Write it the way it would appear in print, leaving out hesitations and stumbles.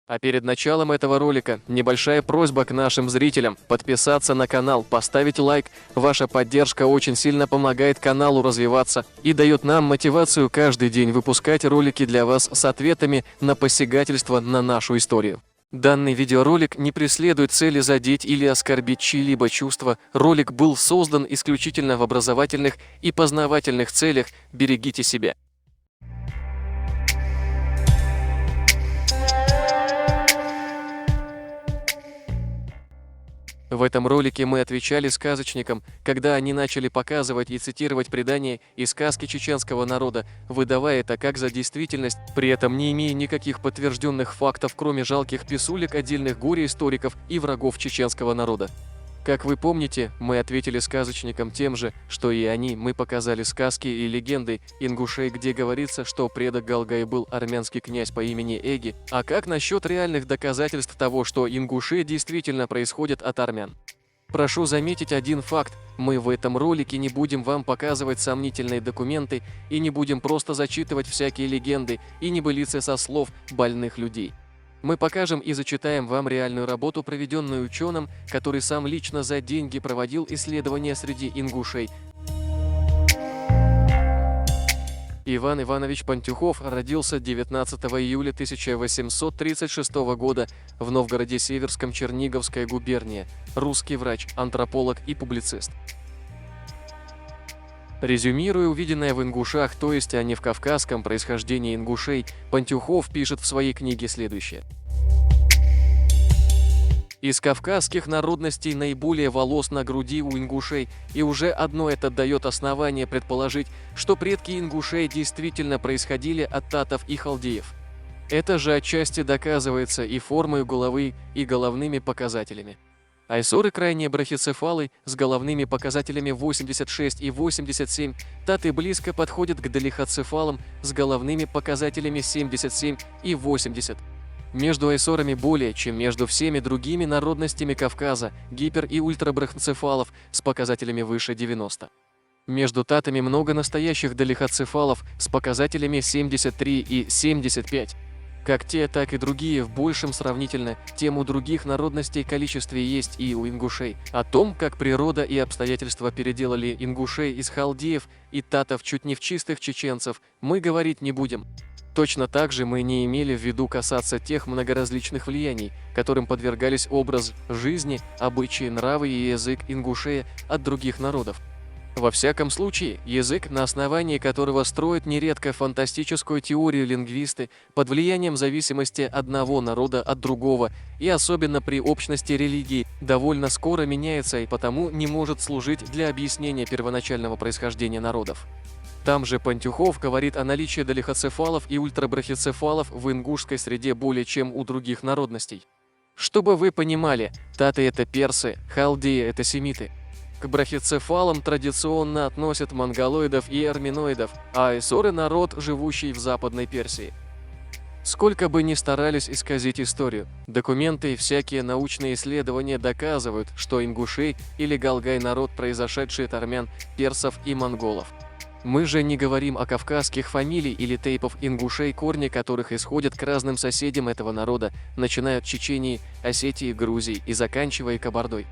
А перед началом этого ролика небольшая просьба к нашим зрителям подписаться на канал, поставить лайк. Ваша поддержка очень сильно помогает каналу развиваться и дает нам мотивацию каждый день выпускать ролики для вас с ответами на посягательство на нашу историю. Данный видеоролик не преследует цели задеть или оскорбить чьи-либо чувства. Ролик был создан исключительно в образовательных и познавательных целях. Берегите себя. В этом ролике мы отвечали сказочникам, когда они начали показывать и цитировать предания и сказки чеченского народа, выдавая это как за действительность, при этом не имея никаких подтвержденных фактов, кроме жалких писулек отдельных горе-историков и врагов чеченского народа. Как вы помните, мы ответили сказочникам тем же, что и они. Мы показали сказки и легенды ингушей, где говорится, что предок Галгая был армянский князь по имени Эги. А как насчет реальных доказательств того, что ингуши действительно происходят от армян? Прошу заметить один факт. Мы в этом ролике не будем вам показывать сомнительные документы и не будем просто зачитывать всякие легенды и небылицы со слов больных людей. Мы покажем и зачитаем вам реальную работу, проведенную ученым, который сам лично за деньги проводил исследования среди ингушей. Иван Иванович Пантюхов родился 19 июля 1836 года в Новгороде Северском, Черниговская губерния. Русский врач, антрополог и публицист. Резюмируя увиденное в ингушах, то есть, а не в кавказском происхождении ингушей, Пантюхов пишет в своей книге следующее. Из кавказских народностей наиболее волос на груди у ингушей, и уже одно это дает основание предположить, что предки ингушей действительно происходили от татов и халдеев. Это же отчасти доказывается и формой головы, и головными показателями. Айсоры крайне брахицефалы с головными показателями 86 и 87, таты близко подходят к долихоцефалам с головными показателями 77 и 80. Между айсорами более, чем между всеми другими народностями Кавказа, гипер- и ультрабрахицефалов с показателями выше 90. Между татами много настоящих долихоцефалов с показателями 73 и 75. Как те, так и другие в большем сравнительно, тем у других народностей количестве есть и у ингушей. О том, как природа и обстоятельства переделали ингушей из халдеев и татов чуть не в чистых чеченцев, мы говорить не будем. Точно так же мы не имели в виду касаться тех многоразличных влияний, которым подвергались образ жизни, обычаи, нравы и язык ингушея от других народов. Во всяком случае, язык, на основании которого строят нередко фантастическую теорию лингвисты, под влиянием зависимости одного народа от другого, и особенно при общности религии, довольно скоро меняется и потому не может служить для объяснения первоначального происхождения народов. Там же Пантюхов говорит о наличии долихоцефалов и ультрабрахицефалов в ингушской среде более чем у других народностей. Чтобы вы понимали, таты – это персы, халдеи – это семиты. К брахицефалам традиционно относят монголоидов и армяноидов, а айсоры – народ, живущий в Западной Персии. Сколько бы ни старались исказить историю, документы и всякие научные исследования доказывают, что ингушей или галгай – народ, произошедший от армян, персов и монголов. Мы же не говорим о кавказских фамилий или тейпов ингушей, корни которых исходят к разным соседям этого народа, начиная от Чечении, Осетии, Грузии и заканчивая Кабардой.